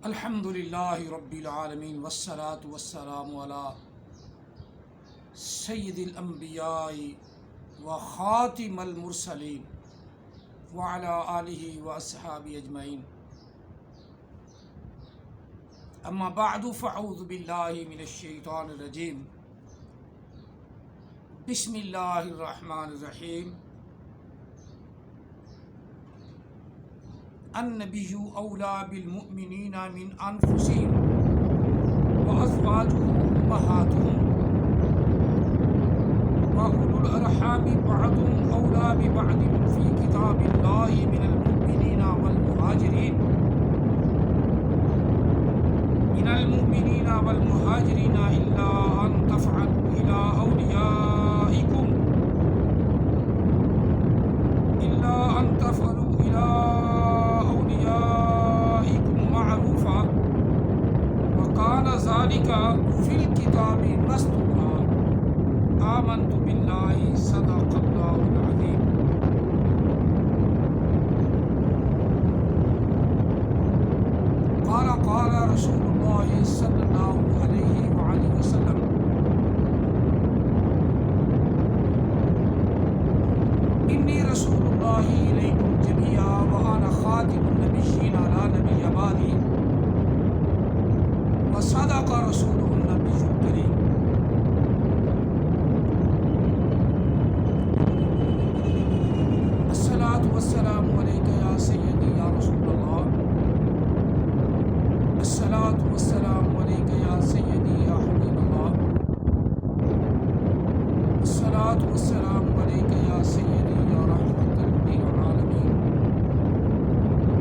الحمد للہ رب العالمین والصلاة والسلام علی سید الانبیاء وخاتم المرسلین وعلی آلہ واصحابہ اجمعین، اما بعد فاعوذ باللہ من الشیطان الرجیم، بسم اللہ الرحمن الرحیم۔ النبی اولیٰ بالمؤمنین من انفسہم وازواجہ امہاتہم واولو الارحام بعضهم اولیٰ ببعض فی کتاب اللہ من المؤمنین والمہاجرین الا ان تفعلوا الی اولیائکم معروفا وکان ذلک فی الکتاب مسطورا۔ آمنت باللہ صدق اللہ العظیم۔ قال رسول اللہ صلی اللہ علیہ وآلہ وسلم، انی رسول اللہ الیکم جمیعا وانا خاتم النبیین لا نبی بعدی وصدق رسول النبی الکریم۔ الصلاۃ والسلام علیک یا سیدی یا رسول اللہ، الصلاۃ والسلام علیک یا سیدی یا حبیب اللہ، الصلاۃ والسلام علیک یا سیدی یا رحمۃ للعالمین،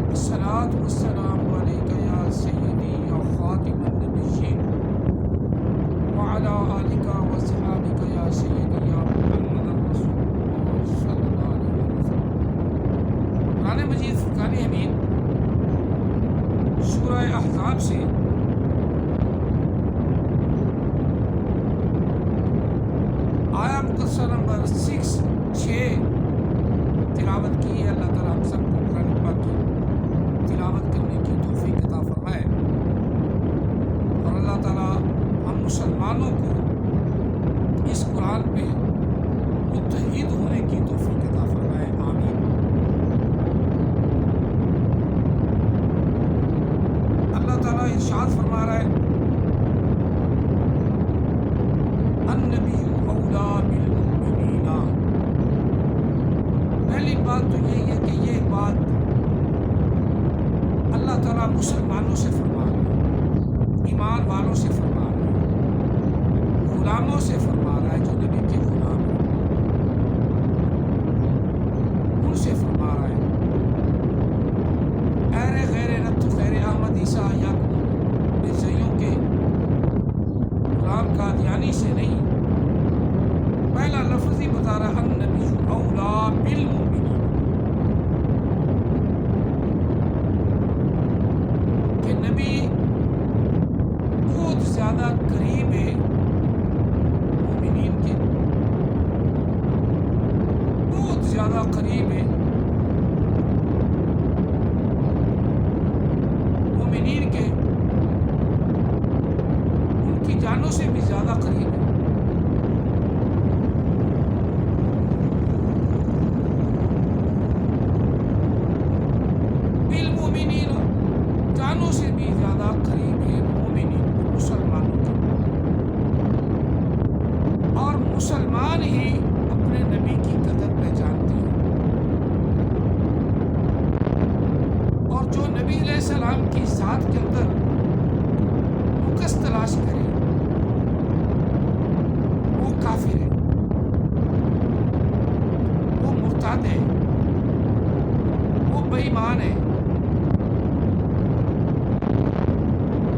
الصلاۃ والسلام علیک یا سیدی یا خاتم النبیین وعلی آلک واصحابک یا سیدی یا محمد رسول اللہ صلی اللہ علیہ وسلم۔ قرآن مجید فرقان حمید سورہ احزاب سے آیا مقدسہ نمبر 6 تلاوت کی ہے۔ اللہ تعالیٰ ہم سب کو قرآن پاک کی تلاوت کرنے کی توفیق عطا فرمائے، اور اللہ تعالیٰ ہم مسلمانوں کو اس قرآن پہ متحد ہونے کی توفیق عطا فرمائے، آمین۔ اللہ تعالیٰ ارشاد فرما رہا ہے، النبی اولیٰ بالمؤمنین۔ پہلی بات تو یہ ہے کہ یہ بات اللہ تعالیٰ مسلمانوں سے فرما رہا ہے، ایمان والوں سے فرما رہا ہے، غلاموں سے فرما رہا ہے جو نبی کے غلام ہیں، ان سے فرما رہا ہے۔ ایر غیر رت خیر احمد عیسیٰ یا عیسائیوں کے غلام قادیانی سے نہیں، پہلا لفظ ہی بتا رہا ہے النبی اولیٰ بالمؤمنین، کہ نبی بہت زیادہ قریب ہے مومنین کے، بہت زیادہ قریب ہے مومنین کے، ان کی جانوں سے بھی زیادہ قریب ہے۔ بالمؤمنین، جانوں سے بھی زیادہ قریب ہے مومنین، مسلمانوں کے، اور مسلمان ہی اپنے نبی کی قدر پہچانتے ہیں، اور جو نبی علیہ السلام کی ذات کے اندر نقص تلاش کرے وہ کافر ہے، وہ مرتد ہے، وہ بے ایمان ہے۔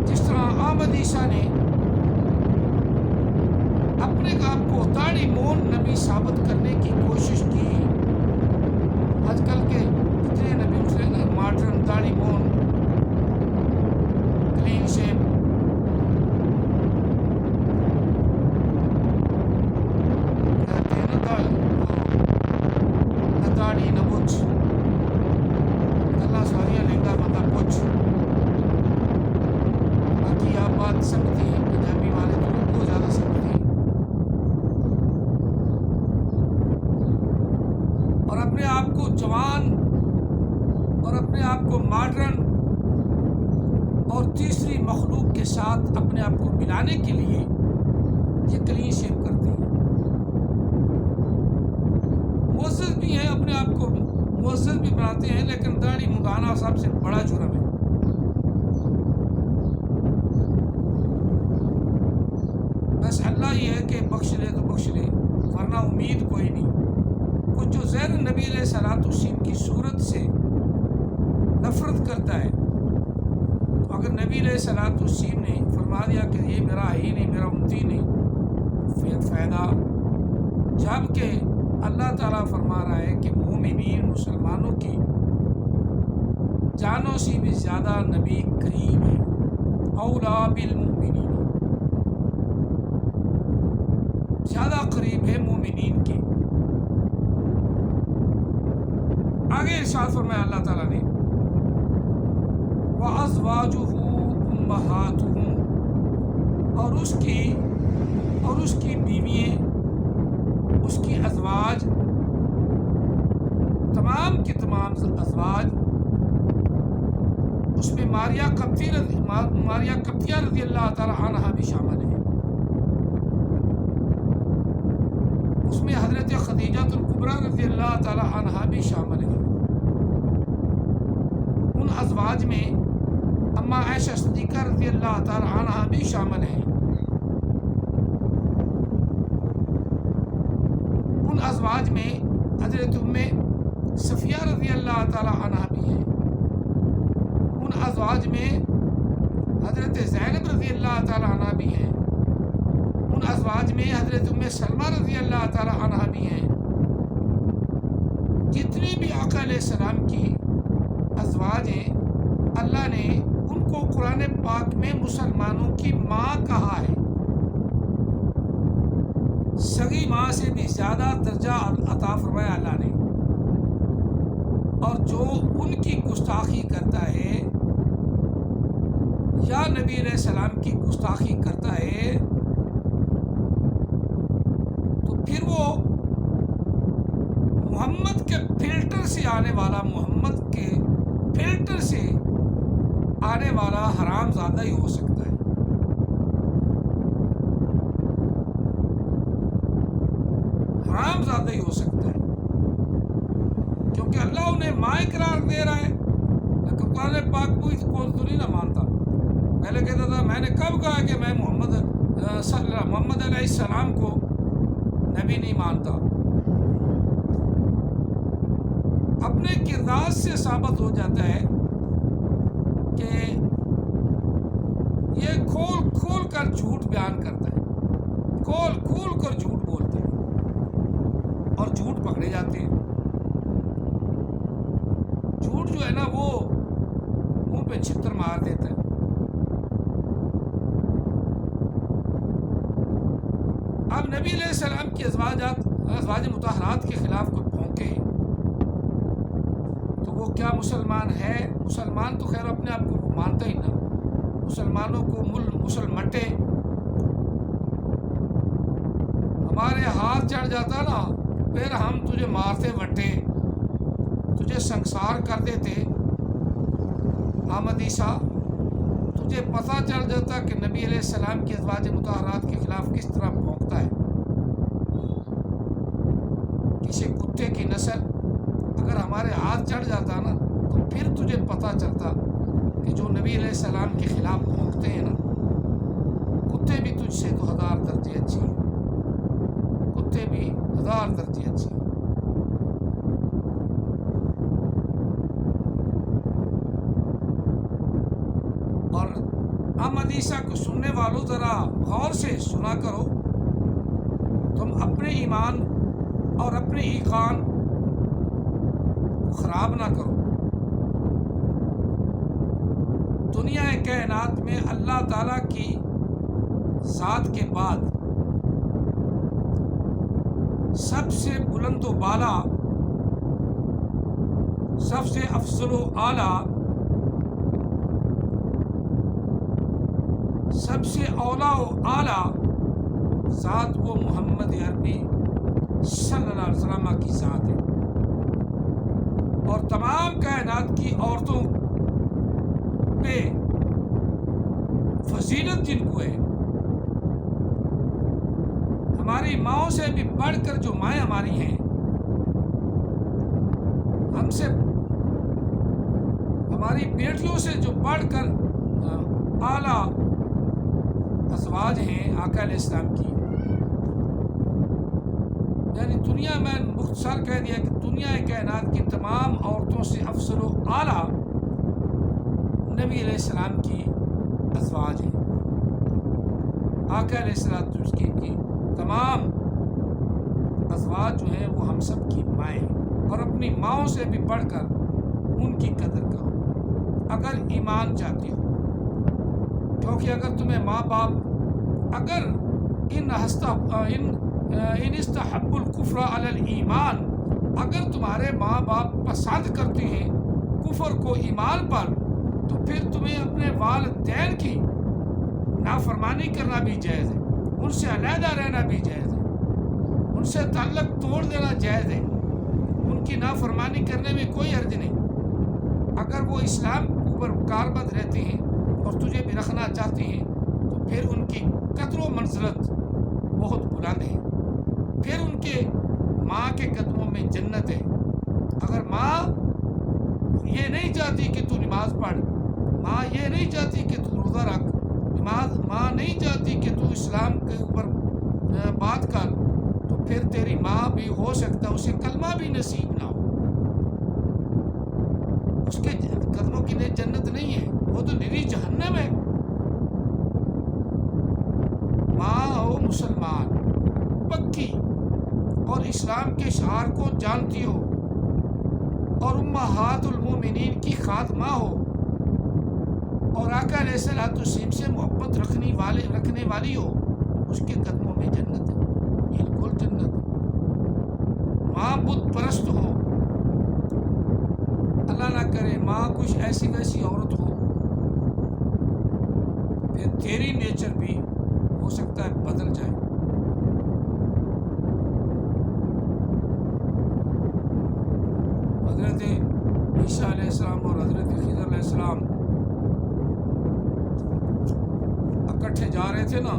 جس طرح احمد عیسیٰ نے اپنے آپ کو داڑھی مون نبی ثابت کرنے کی کوشش کی، آج کل کے کتنے نبی اٹھے نا ماڈرن داڑھی مون، کلین شیپ، نہ داڑھی نہ کچھ، اللہ ساریاں لہنگا بندہ کچھ، بات سمجھتے ہیں پنجابی والے تو بہت زیادہ سمجھتے ہیں اور اپنے آپ کو جوان اور اپنے آپ کو ماڈرن اور تیسری مخلوق کے ساتھ اپنے آپ کو ملانے کے لیے یہ کلین شیپ کرتے ہیں. معزز بھی ہیں، اپنے آپ کو معزز بھی بناتے ہیں، لیکن داڑھی منڈانا سب سے بڑا جرم ہے. بس اللہ یہ ہے کہ بخش لے تو بخش لے، ورنہ امید کوئی نہیں. کچھ جو زیر نبی علیہ الصلوۃ والسلام کی صورت سے نفرت کرتا ہے، تو اگر نبی علیہ الصلوۃ والسلام نے فرما دیا کہ یہ میرا ہی نہیں، میرا امتی نہیں، پھر فائدہ. جب کہ اللہ تعالیٰ فرما رہا ہے کہ مومنین مسلمانوں کی جانوں سے بھی زیادہ نبی قریب ہے. اولا بالمؤمنین، زیادہ قریب ہے مومنین کے. آگے ارشاد فرمایا اللہ تعالیٰ نے وَأَزْوَاجُهُ أُمَّهَاتُهُمْ، اور اس کی بیوییں، اس کی ازواج، تمام کے تمام ازواج، اس میں ماریہ قبطیہ رضی اللہ تعالی عنہا بھی شامل ہے. اس میں حضرت خدیجہ الکبریٰ رضی اللہ تعالی عنہا بھی شامل ہے. ان ازواج میں اما عائشہ صدیقہ رضی اللہ تعالی عنہا بھی شامل ہیں. ان ازواج میں حضرت صفیہ رضی اللہ تعالی عنہا بھی ہیں. ان ازواج میں حضرت زینب رضی اللہ تعالی عنہا بھی ہیں. ان ازواج میں حضرت سلمہ رضی اللہ تعالی عنہا بھی ہیں. جتنی بھی آقا علیہ السلام کی ازواج ہیں، اللہ نے ان کو قرآن پاک میں مسلمانوں کی ماں کہا ہے. سگی ماں سے بھی زیادہ درجہ عطا فرمایا اللہ نے. اور جو ان کی گستاخی کرتا ہے یا نبی علیہ السلام کی گستاخی کرتا ہے تو پھر وہ محمد کے فلٹر سے آنے والا، محمد کے فلٹر سے آنے والا حرام زادہ ہی ہو سکتا ہے. حرام زادہ ہی ہو سکتا ہے، کیونکہ اللہ انہیں ماں قرار دے رہا ہے. لیکن قرآن پاک کو اس کو تو نہیں نہ مانتا. پہلے کہتا تھا میں نے کب کہا کہ میں محمد علیہ السلام کو نبی نہیں مانتا. اپنے کردار سے ثابت ہو جاتا ہے کہ یہ کھول کھول کر جھوٹ بیان کرتا ہے، کھول کھول کر جھوٹ بولتا ہے اور جھوٹ پکڑے جاتے ہیں. جھوٹ جو ہے نا وہ منہ پہ چھتر مار دیتا ہے. اب نبی علیہ السلام کی ازواج مطہرات کے خلاف کوئی بھونکے تو وہ کیا مسلمان ہے؟ مسلمان تو خیر اپنے آپ کو وہ مانتا ہی نہ. مسلمانوں کو مسلمٹے ہمارے ہاتھ چڑھ جاتا نا، پھر ہم تجھے مارتے وٹے، تجھے سنسار کر دیتے. حدیثہ تجھے پتہ چل جاتا کہ نبی علیہ السلام کی ازواج مطہرات کے خلاف کس طرح بھونکتا ہے. کسی کتے کی نسل اگر ہمارے ہاتھ چڑھ جاتا نا تو پھر تجھے پتہ چلتا کہ جو نبی علیہ السلام کے خلاف بھونکتے ہیں نا، کتے بھی تجھ سے تو 1000 درجے اچھی ہیں، کتے بھی 1000 درجے اچھی ہیں. اور حدیثہ کو سننے والوں ذرا غور سے سنا کرو. تم اپنے ایمان اور اپنے ایقان خراب نہ کرو. دنیا کائنات میں اللہ تعالیٰ کی ذات کے بعد سب سے بلند و بالا، سب سے افضل و اعلیٰ، سب سے اولا و اعلیٰ ذات وہ محمد عربی صلی اللہ علیہ وسلم کی ذات ہے، اور تمام کائنات کی عورتوں پہ فضیلت جن کو ہے، ہماری ماؤں سے بھی بڑھ کر جو مائیں ہماری ہیں، ہم سے ہماری بیٹیوں سے جو بڑھ کر اعلیٰ ازواج ہیں آقا علیہ السلام کی، یعنی دنیا میں مختصر کہہ دیا کہ دنیا کائنات کی تمام عورتوں سے افضل و اعلیٰ نبی علیہ السلام کی ازواج ہیں۔ آقا علیہ السلام کی تمام ازواج جو ہیں وہ ہم سب کی مائیں، اور اپنی ماؤں سے بھی بڑھ کر ان کی قدر کرو اگر ایمان چاہتے ہو، کیونکہ اگر تمہیں ماں باپ اگر ان استحب الکفر علی الایمان، اگر تمہارے ماں باپ پسند کرتے ہیں کفر کو ایمان پر، تو پھر تمہیں اپنے والدین کی نافرمانی کرنا بھی جائز ہے، ان سے علیحدہ رہنا بھی جائز ہے، ان سے تعلق توڑ دینا جائز ہے، ان کی نافرمانی کرنے میں کوئی حرج نہیں۔ اگر وہ اسلام اوپر کاربند رہتے ہیں اور تجھے بھی رکھنا چاہتے ہیں تو پھر ان کی قدر و منزلت بہت بلند ہے، پھر ان کے ماں کے قدموں میں جنت ہے۔ اگر ماں یہ نہیں چاہتی کہ تو نماز پڑھ، ماں یہ نہیں چاہتی کہ تو روزہ رکھ، ماں نہیں چاہتی کہ تو اسلام کے اوپر بات کر، تو پھر تیری ماں بھی ہو سکتا ہے اسے کلمہ بھی نصیب نہ ہو، اس کے قدموں کی جنت نہیں ہے، وہ تو نری جہنم ہے۔ ماں ہو مسلمان پکی اور اسلام کے شعار کو جانتی ہو اور امہات المومنین کی خادمہ ہو اور آقا علیہ الصلوۃ والسلام سے محبت رکھنے والی ہو، اس کے قدموں میں جنت ہے، بالکل جنت۔ ماں بت پرست ہو، اللہ نہ کرے ماں کچھ ایسی ویسی عورت ہو، پھر تیری نیچر بھی ہو سکتا ہے بدل جائے۔ حضرت عیسیٰ علیہ السلام اور حضرت خضر علیہ السلام اکٹھے جا رہے تھے نا،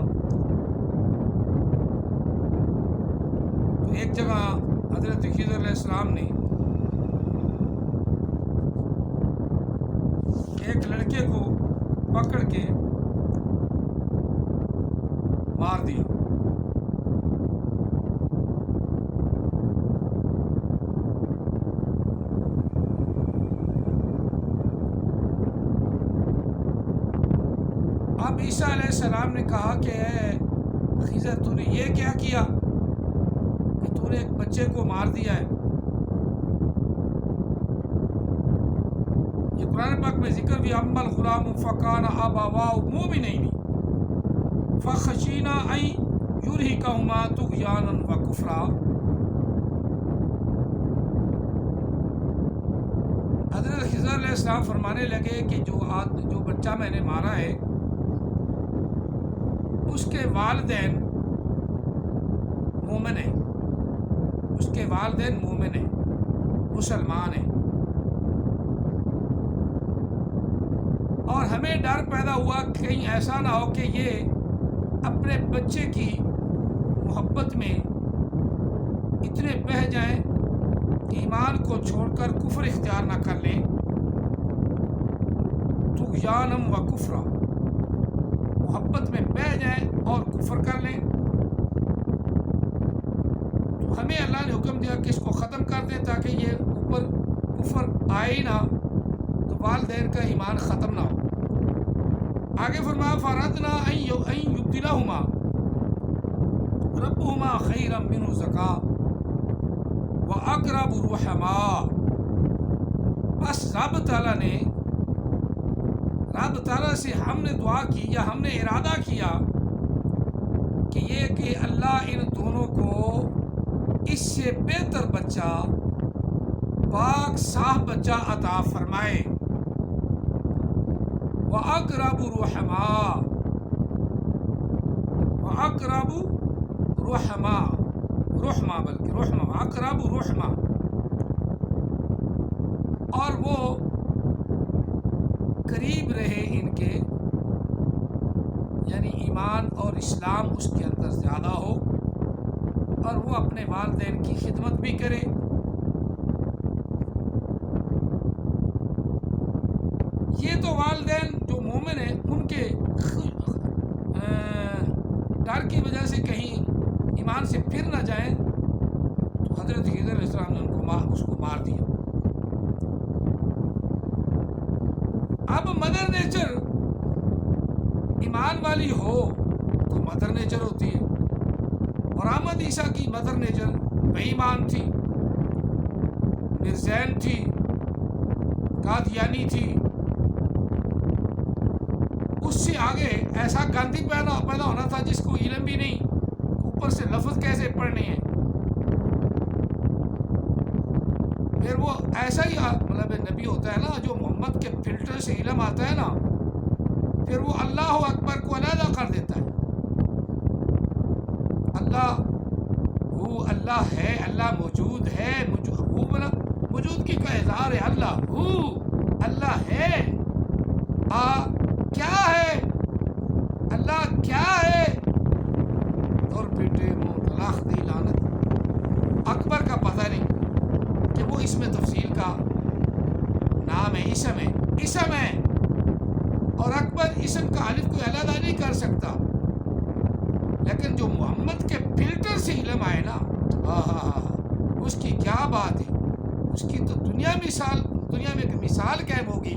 تو ایک جگہ حضرت خضر علیہ السلام نے ایک لڑکے کو پکڑ کے مار دیا۔ اب عیسیٰ علیہ السلام نے کہا کہ اے خضر تو نے یہ کیا کیا کہ تو نے ایک بچے کو مار دیا ہے؟ یہ قرآن پاک میں ذکر بھی اما الغلام فکان ابواہ مومنین فخشینا ان یرہقہما طغیانا وکفرا۔ حضرت خضر علیہ السلام فرمانے لگے کہ جو بچہ میں نے مارا ہے اس کے والدین مومن ہیں، اس کے والدین مومن ہیں، مسلمان ہیں، اور ہمیں ڈر پیدا ہوا کہ کہیں ایسا نہ ہو کہ یہ اپنے بچے کی محبت میں اتنے بہہ جائیں ایمان کو چھوڑ کر کفر اختیار نہ کر لیں، طغیانم و کفرا، محبت میں بہہ جائیں اور کفر کر لیں۔ تو ہمیں اللہ نے حکم دیا کہ اس کو ختم کر دیں تاکہ یہ اوپر کفر آئے نہ، تو والدین کا ایمان ختم نہ ہو۔ آگے فرمایا فَأَرَدْنَا أَن يُبْدِلَهُمَا رَبُّهُمَا خَيْرًا مِنْهُ زَكَاةً وَأَقْرَبُ رُحَمًا۔ بس رب تعالیٰ سے ہم نے دعا کی یا ہم نے ارادہ کیا کہ یہ کہ اللہ ان دونوں کو اس سے بہتر بچہ، پاک صاف بچہ عطا فرمائے۔ وَأَقْرَبُ رُحَمًا، اقرب رحما، رحما بلکہ رحما، اقرب رحما، اور وہ قریب رہے ان کے، یعنی ایمان اور اسلام اس کے اندر زیادہ ہو، اور وہ اپنے والدین کی خدمت بھی کرے۔ یہ تو والدین جو مومن ہیں ان کے ڈر کی وجہ سے کہیں ایمان سے پھر نہ جائیں، تو حضرت خضر علیہ السلام نے اس کو مار دیا۔ اب مدر نیچر ایمان والی ہو تو مدر نیچر ہوتی ہے، اور احمد عیسیٰ کی مدر نیچر بے ایمان تھی، مرزین تھی، قادیانی تھی۔ اس سے آگے ایسا گاندھی پیدا ہونا تھا جس کو علم بھی نہیں، اوپر سے لفظ کیسے پڑھنے ہیں۔ پھر وہ ایسا ہی مطلب نبی ہوتا ہے نا جو محمد کے فلٹر سے علم آتا ہے نا، پھر وہ اللہ اکبر کو علیحدہ کر دیتا ہے۔ اللہ ہے، اللہ موجود ہے، وجود کی کا اظہار ہے، اللہ ہے، کیا ہے، اللہ کیا ہے، اور بیٹے وہ طلاق دی لعنت۔ اکبر کا پتہ نہیں کہ وہ اس میں تفصیل کا نام ہے، اسم ہے، اور اکبر اسم کا الف کوئی علیحدہ نہیں کر سکتا، لیکن جو محمد کے فلٹر سے علم آئے نا، اس کی کیا بات ہے، اس کی تو دنیا میں ایک مثال قائم ہوگی،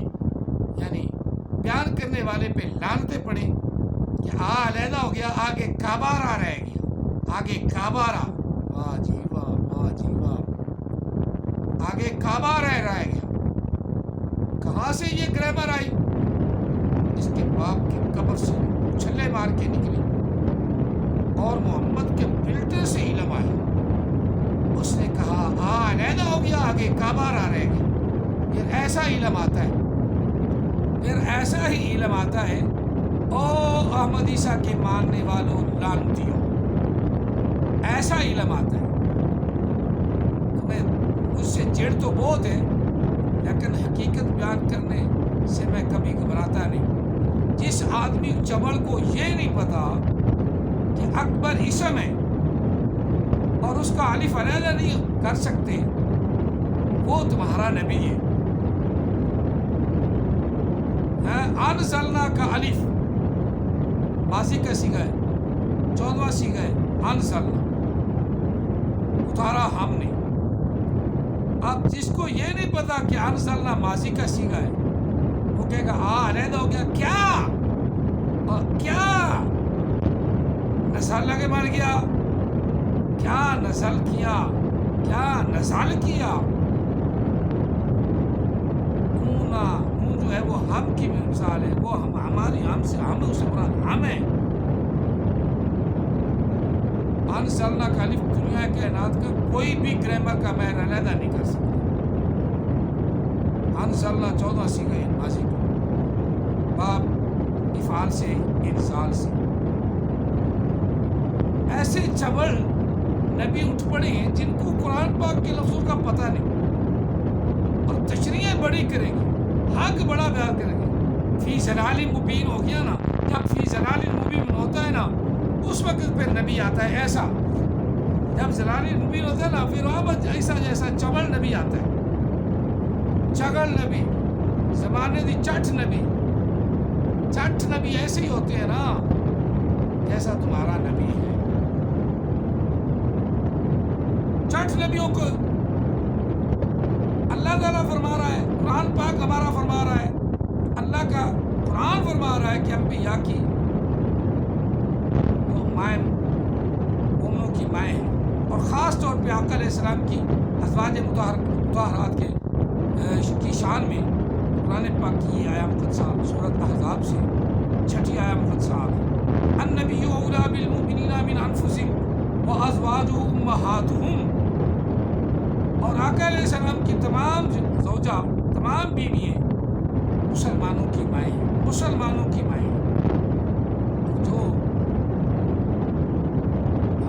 یعنی بیان کرنے والے پہ لعنتیں پڑیں کہ علیحدہ ہو گیا، آگے کعبارہ رہ گیا، آگے کعبارہ، واہ جی واہ، واہ جی واہ، آگے کعبارہ رہ گیا۔ کہاں سے یہ گرامر آئی؟ اس کے باپ کی قبر سے چھلے مار کے نکلی، اور محمد کے فلٹر سے علم آیا۔ اس نے کہا علیحدہ ہو گیا، آگے کعبارہ رہ گیا۔ پھر ایسا علم آتا ہے، پھر ایسا ہی علم آتا ہے، او احمد عیسیٰ کے ماننے والوں لعنتیوں، ایسا علم آتا ہے۔ مجھ سے جڑ تو بہت ہے، لیکن حقیقت بیان کرنے سے میں کبھی گھبراتا نہیں۔ جس آدمی چبل کو یہ نہیں پتا کہ اکبر اسم ہے اور اس کا الف علیحدہ نہیں کر سکتے، وہ تمہارا نبی ہے۔ انزلنا کا الف ماضی کا صیغہ ہے، 14واں صیغہ ہے، انزلنا، اتارا ہم نے۔ اب جس کو یہ نہیں پتا کہ انزلنا ماضی کا صیغہ ہے، وہ کہے گا علیحدہ ہو گیا، کیا نزل لگے مر گیا، کیا نزل کیا، کیا نزل کیا۔ نون جو ہے وہ ہم کی مثال ہے، وہ ہماری ہم اسے مراد ہم ہے۔ انزلنا کا الف دنیا کائنات کا کوئی بھی گرامر کا میں علیحدہ نہیں کر سکتا۔ انزلنا 14 صیغہ ہے ماضی کا، باب افعال سے، انزال سے۔ ایسے چبل نبی اٹھ پڑے ہیں جن کو قرآن پاک کے لفظوں کا پتہ نہیں، اور تشریحیں بڑی کریں گے، حق بڑا بیان کریں گے۔ فی ضلال مبین ہو گیا نا، جب فی ضلال مبین ہوتا ہے نا، اس وقت پھر نبی آتا ہے ایسا۔ جب ضلال مبین ہوتا ہے نا، پھر وہاں ایسا جیسا چبل نبی آتا ہے، چگل نبی، زمانے دی چٹ نبی ایسے ہی ہوتے ہیں نا جیسا تمہارا نبی ہے۔ چٹ نبیوں کو اللہ تعالیٰ فرما رہا ہے، قرآن پاک ہمارا فرما رہا ہے، اللہ کا قرآن فرما رہا ہے کہ انبیاء کی وہ مائیں، اموں کی مائیں ہیں، اور خاص طور پہ آقا علیہ السلام کی ازواج مطہرات کی شان میں قرآن پاک کی یہ آیا مقدسہ سورۃ احزاب سے 6 آیا مقدسہ ہے، النبی اولیٰ بالمؤمنین من انفسہم وازواجہ امہاتہم، اور آقا علیہ السلام کی تمام زوجہ، تمام بیوییں مسلمانوں کی مائیں ہیں، مسلمانوں کی مائیں ہیں۔ جو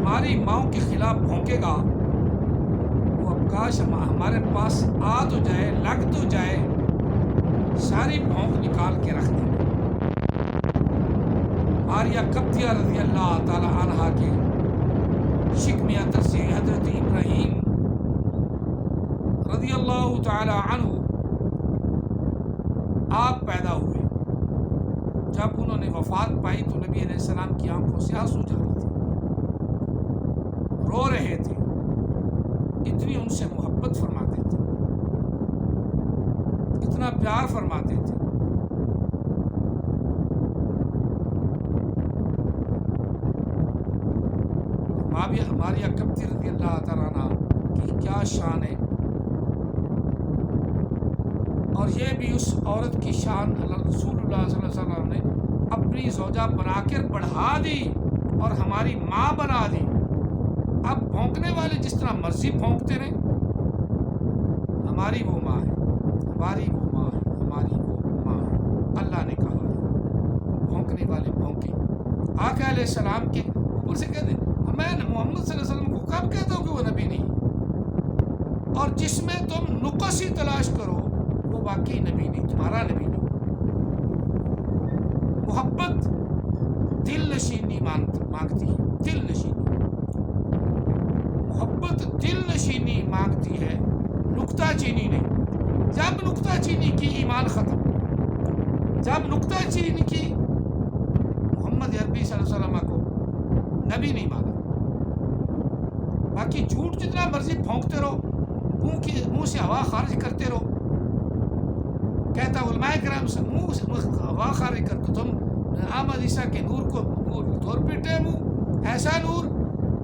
ہماری ماؤں کے خلاف بھونکے گا وہ اب کاش ہمارے پاس آ تو جائے، لگ تو جائے، ساری بھونک نکال کے رکھ دیں۔ ماریہ قبطیہ رضی اللہ تعالی عنہا کے شکمیہ سے حضرت ابراہیم رضی اللہ تعالی عنہ آپ پیدا ہوئے۔ جب انہوں نے وفات پائی تو نبی علیہ السلام کی آنکھوں سے آنسو جا رہے تھے، رو رہے تھے، اتنی ان سے محبت فرماتے تھے، اتنا پیار فرماتے تھے۔ ماریہ قبطی رضی اللہ تعالیٰ عنہ کی کیا شان ہے، اور یہ بھی اس عورت کی شان رسول اللہ صلی اللہ علیہ وسلم نے اپنی زوجہ بنا کر بڑھا دی اور ہماری ماں بنا دی۔ اب بھونکنے والے جس طرح مرضی بھونکتے رہیں، ہماری وہ ماں ہے، ہماری وہ ماں ہے، ہماری وہ ماں ہے۔ اللہ نے کہا ہے بھونکنے والے بھونکے۔ آقا علیہ السلام کے اوپر سے کہتے ہیں میں محمد صلی اللہ علیہ وسلم کو کب کہتا ہوں کہ وہ نبی نہیں، اور جس میں تم نقص ہی تلاش کرو وہ واقعی نبی نہیں، تمہارا نبی نہیں۔ محبت دل نشینی مانگتی ہے، دل نشینی، محبت دل نشینی مانگتی ہے، نکتہ چینی نہیں۔ جب نکتہ چینی کی ایمان ختم، جب نکتہ چینی کی محمد عربی صلی اللہ علیہ وسلم کو نبی نہیں مانا۔ باقی جھوٹ جتنا مرضی پھونکتے رہو، منہ سے ہوا خارج کرتے رہو، کہتا علماء کرام سے منہ سے ہوا خارج کرتے، تم احمد عیسیٰ کے نور کو نور دور پیٹے منہ، ایسا نور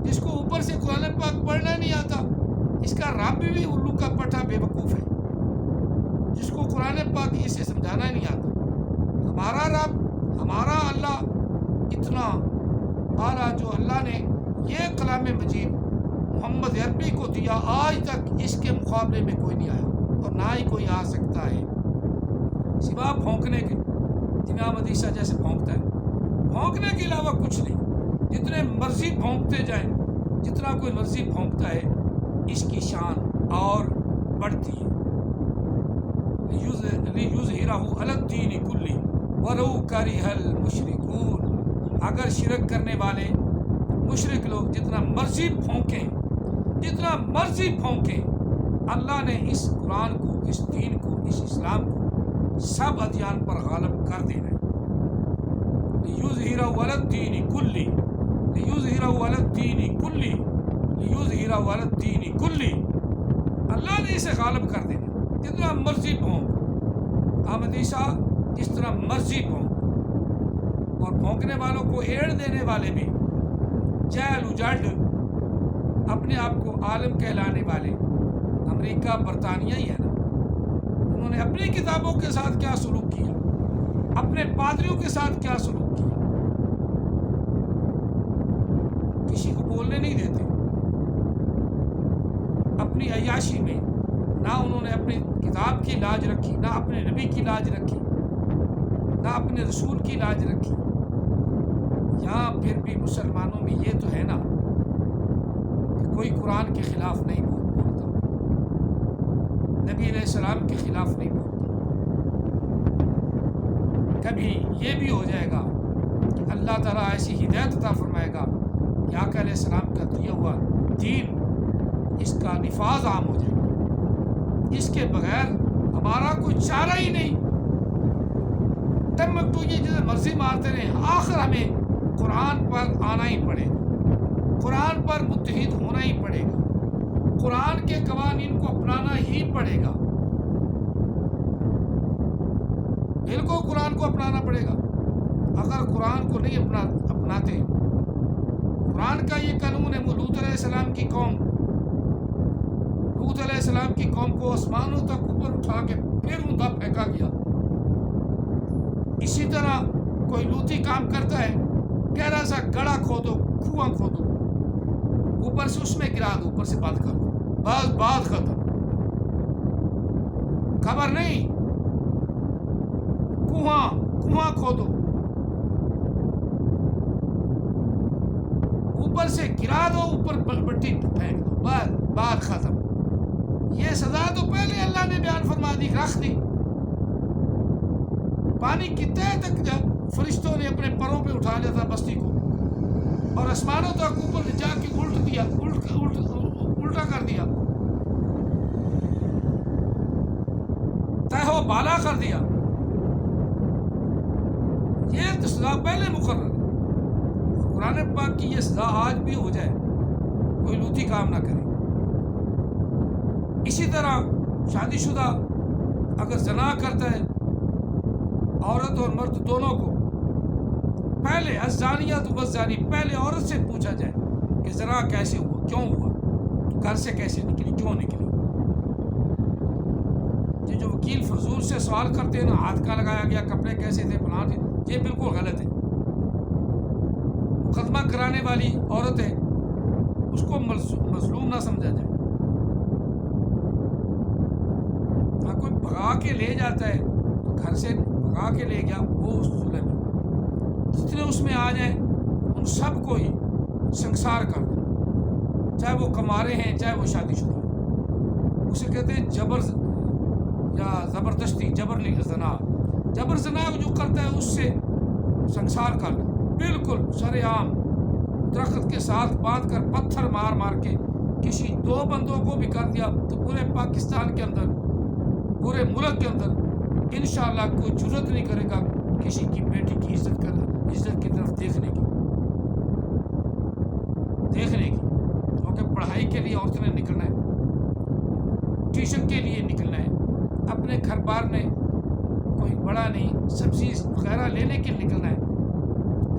جس کو اوپر سے قرآن پاک پڑھنا نہیں آتا، اس کا رب بھی الو کا پٹھا بے وقوف ہے، جس کو قرآن پاک اسے سمجھانا نہیں آتا۔ ہمارا رب، ہمارا اللہ اتنا اعلیٰ، جو اللہ نے یہ کلام مجید محمد عربی کو دیا، آج تک اس کے مقابلے میں کوئی نہیں آیا اور نہ ہی کوئی آ سکتا ہے سوا بھونکنے کے۔ امام عیسیٰ جیسے بھونکتا ہے، بھونکنے کے علاوہ کچھ نہیں۔ جتنے مرضی بھونکتے جائیں، جتنا کوئی مرضی بھونکتا ہے، اس کی شان اور بڑھتی ہے۔ لِيُظْهِرَهُ عَلَى الدِّينِ كُلِّهِ وَلَوْ كَرِهَ الْمُشْرِكُونَ۔ اگر شرک کرنے والے مشرک لوگ جتنا مرضی بھونکیں، جتنا مرضی پھونکیں، اللہ نے اس قرآن کو، اس دین کو، اس اسلام کو سب ادیان پر غالب کر دینا ہے۔ لِيُظْهِرَهُ عَلَى الدِّينِ كُلِّهِ، لِيُظْهِرَهُ عَلَى الدِّينِ كُلِّهِ، لِيُظْهِرَهُ عَلَى الدِّينِ كُلِّهِ۔ اللہ نے اسے غالب کر دینا، جتنا مرضی بھونک، احمد عیسیٰ جس طرح مرضی بھونک، اور بھونکنے والوں کو ایڑ دینے والے بھی جیل اجڑ اپنے آپ کو عالم کہلانے والے امریکہ برطانیہ ہی ہے نا، انہوں نے اپنی کتابوں کے ساتھ کیا سلوک کیا، اپنے پادریوں کے ساتھ کیا سلوک کیا، کسی کو بولنے نہیں دیتے، اپنی عیاشی میں نہ انہوں نے اپنی کتاب کی لاج رکھی، نہ اپنے نبی کی لاج رکھی، نہ اپنے رسول کی لاج رکھی۔ یہاں پھر بھی مسلمانوں میں یہ تو ہے نا کہ کوئی قرآن کے خلاف نہیں بولتا، نبی علیہ السلام کے خلاف نہیں بولتا۔ کبھی یہ بھی ہو جائے گا کہ اللہ تعالیٰ ایسی ہدایت عطا فرمائے گا کہ آقا علیہ السلام کا دیا ہوا دین، اس کا نفاذ عام ہو جائے گا، اس کے بغیر ہمارا کوئی چارہ ہی نہیں۔ ٹمک تو یہ جیسے مرضی مارتے رہے، آخر ہمیں قرآن پر آنا ہی پڑے گا، قرآن پر متحد ہونا ہی پڑے گا، قرآن کے قوانین کو اپنانا ہی پڑے گا، دل کو قرآن کو اپنانا پڑے گا۔ اگر قرآن کو نہیں اپناتے، قرآن کا یہ قانون ہے، لوط علیہ السلام کی قوم، لوط علیہ السلام کی قوم کو آسمانوں تک اوپر اٹھا کے پھر اوندا پھینکا گیا۔ اسی طرح کوئی لوتی کام کرتا ہے، گہرا سا گڑھا کھودو، کنواں کھودو، اوپر سے اس میں گرا دو، اوپر سے بند کر دو، بس بات ختم، خبر نہیں۔ کنواں کھودو، اوپر سے گرا دو، اوپر مٹی پھینک دو، بات ختم۔ یہ سزا تو پہلے اللہ نے بیان فرما دی، رکھ دی۔ پانی کی تہہ تک فرشتوں نے اپنے پروں پہ اٹھا لیا تھا بستی کو، اور آسمانوں تک اوپر جا کے الٹا کر دیا، تہہ و بالا کر دیا۔ یہ تو سزا پہلے مقرر ہے۔ قرآن پاک کی یہ سزا آج بھی ہو جائے، کوئی لوتی کام نہ کرے۔ اسی طرح شادی شدہ اگر زنا کرتا ہے، عورت اور مرد دونوں کو، پہلے الزانیۃ والزانی، پہلے عورت سے پوچھا جائے کہ زنا کیسے ہوا، کیوں ہوا، گھر سے کیسے نکلی، کیوں نکلی۔ یہ جو وکیل فضول سے سوال کرتے ہیں نا، ہاتھ کا لگایا گیا، کپڑے کیسے تھے، فلاں تھے، یہ بالکل غلط ہے۔ مقدمہ کرانے والی عورت ہے، اس کو مظلوم نہ سمجھا جائے۔ ہاں کوئی بھگا کے لے جاتا ہے تو گھر سے بھگا کے لے گیا، وہ اس ظلم ہے۔ جتنے اس میں آ جائیں ان سب کو ہی سنسار کر دو، چاہے وہ کمارے ہیں چاہے وہ شادی شدہ ہیں۔ اسے کہتے ہیں جبر یا زبردستی، جبر زنا جو کرتا ہے اس سے سنسار کر دو، بالکل سر عام درخت کے ساتھ باندھ کر پتھر مار مار کے کسی دو بندوں کو بھی کر دیا تو پورے پاکستان کے اندر، پورے ملک کے اندر انشاءاللہ کوئی جرت نہیں کرے گا کسی کی بیٹی کی عزت کی طرف دیکھنے کی، کیونکہ پڑھائی کے لیے عورتوں نے نکلنا ہے، ٹیوشن کے لیے نکلنا ہے، اپنے گھر بار میں کوئی بڑا نہیں، سبزی وغیرہ لینے کے لیے نکلنا ہے۔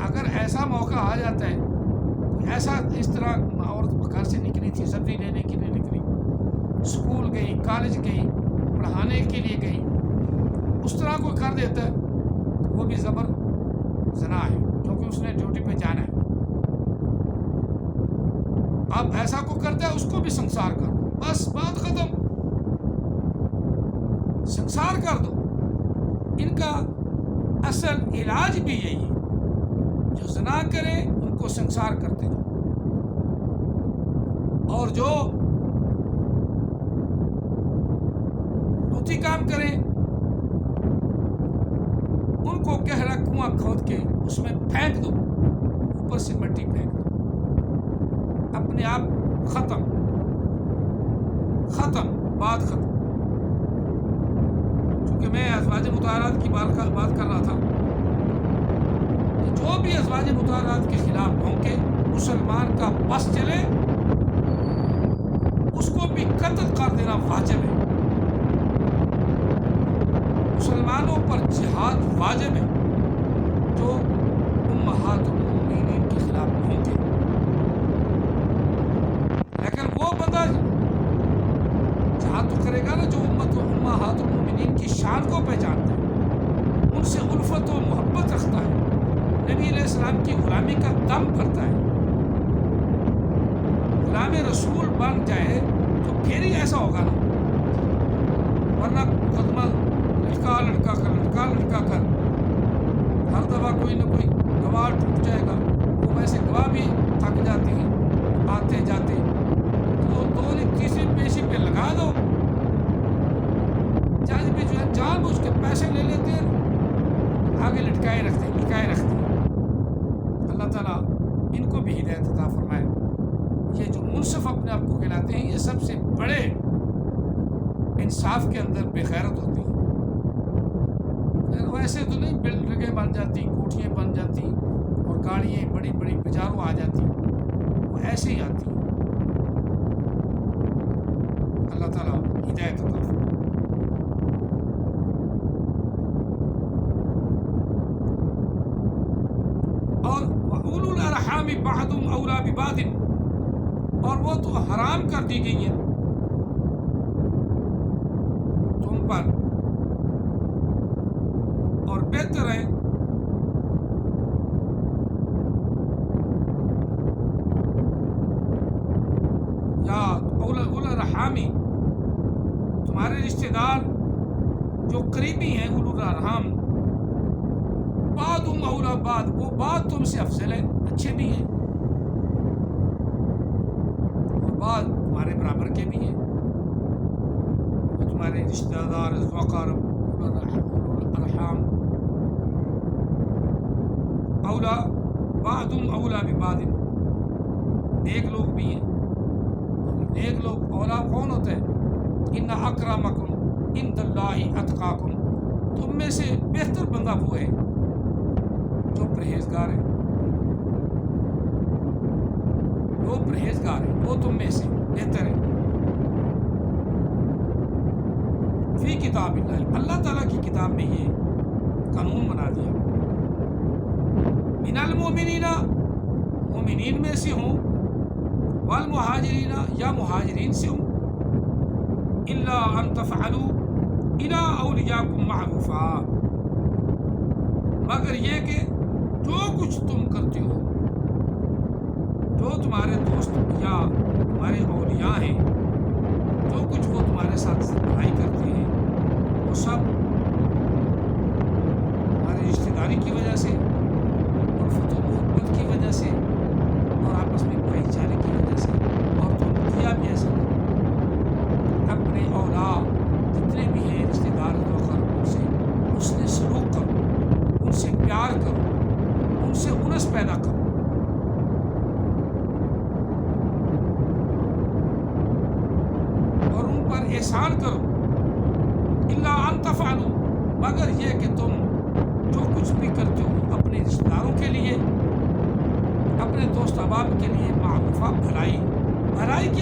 اگر ایسا موقع آ جاتا ہے، ایسا اس طرح عورت گھر سے نکلی تھی، سبزی لینے کے لیے نکلی، اسکول گئی، کالج گئی، پڑھانے کے لیے گئی، اس طرح کوئی کر دیتا ہے وہ بھی زبر زنا ہے، کیونکہ اس نے ڈیوٹی پہ جانا ہے۔ اب ایسا کو کرتا ہے اس کو بھی سنسار کر دو، بس بات ختم، سنسار کر دو۔ ان کا اصل علاج بھی یہی ہے، جو زنا کرے ان کو سنسار کرتے جاؤ، اور جو لوتی کام کریں ان کو گہرا کنواں کھود کے اس میں پھینک دو، اوپر سے مٹی پھینک دو، اپنے آپ ختم، بات ختم۔ چونکہ میں ازواج مطہرات کی بات کر رہا تھا، جو بھی ازواج مطہرات کے خلاف بھونکے، مسلمان کا بس چلے، اس کو بھی قتل کر دینا واجب ہے۔ مسلمانوں پر جہاد واجب ہے جو امہات المؤمنین کے خلاف بھونکے، لیکن وہ بندہ جہاد تو کرے گا نا جو امہات المؤمنین کی شان کو پہچانتا ہے، ان سے الفت و محبت رکھتا ہے، نبی علیہ السلام کی غلامی کا دم بھرتا ہے، غلام رسول بن جائے تو پھر ہی ایسا ہوگا نا، ورنہ مقدمہ لڑکا کر ہر دفعہ کوئی نہ کوئی گواہ ٹوٹ جائے گا۔ وہ ویسے گواہ بھی تھک جاتے ہیں آتے جاتے، تو دو تیسری پیشی پہ لگا دو۔ جج بھی جو ہے جان بوجھ کے پیسے لے لیتے ہیں، آگے لٹکائے رکھتے ہیں۔ اللہ تعالیٰ ان کو بھی ہدایت عطا فرمائے۔ یہ جو منصف اپنے آپ کو کہلاتے ہیں، یہ سب سے بڑے انصاف کے اندر بے غیرت ہوتے ہیں۔ ویسے تو نہیں بلڈنگیں بن جاتی، کوٹھیاں بن جاتی اور گاڑیاں بڑی بڑی بازاروں آ جاتی، وہ ایسے ہی آتی ہیں۔ اللہ تعالیٰ ہدایت عطا فرمائے۔ اور اولو الارحام بعضهم اولی ببعض، اور وہ تو حرام کر دی گئی ہیں تم پر، اور بہتر ہے یا اولو الارحام، تمہارے رشتہ دار جو قریبی ہیں، اولو الارحام، بعضهم اولی بعض، وہ بعض تم سے افضل ہے، اچھے بھی ہیں، تمہارے برابر کے بھی ہیں، وہ تمہارے رشتہ دار، اقارب، الارحام، اولا بعضم اولا ببعض، نیک لوگ بھی ہیں. نیک لوگ اولا کون ہوتا ہے؟ ان اکرمکم عند اللہ اتقاکم، تم میں سے بہتر بندہ وہ ہے جو پرہیزگار ہے، وہ پرہیزگار ہے، وہ تم میں سے بہتر ہے. فی کتاب اللہ، اللہ تعالیٰ کی کتاب میں یہ قانون بنا دیا. من المؤمنین، مومنین میں سے ہوں، والمہاجرین، یا مہاجرین سے ہوں، الا ان تفعلوا الی اولیاءکم معروفا، مگر یہ کہ جو کچھ تم کرتے ہو، جو تمہارے دوست یا تمہارے اولیاء ہیں، جو کچھ وہ تمہارے ساتھ بھائی کرتے ہیں، وہ سب تمہاری رشتہ داری کی وجہ سے، الفت و محبت کی وجہ سے، اور آپس میں بھائی چارے کی وجہ سے. اور تم کیا بھی ایسا کرو، اپنے اولاد جتنے بھی ہیں رشتہ دار ان سے حسن سلوک کرو، ان سے پیار کرو، ان سے انس پیدا کرو. اور ان پر احسان کرو. الا ان تفعلوا، مگر یہ کہ تم جو کچھ بھی کرتے ہو اپنے رشتہ داروں کے لیے، اپنے دوست احباب کے لیے، معروفہ، بھلائی کی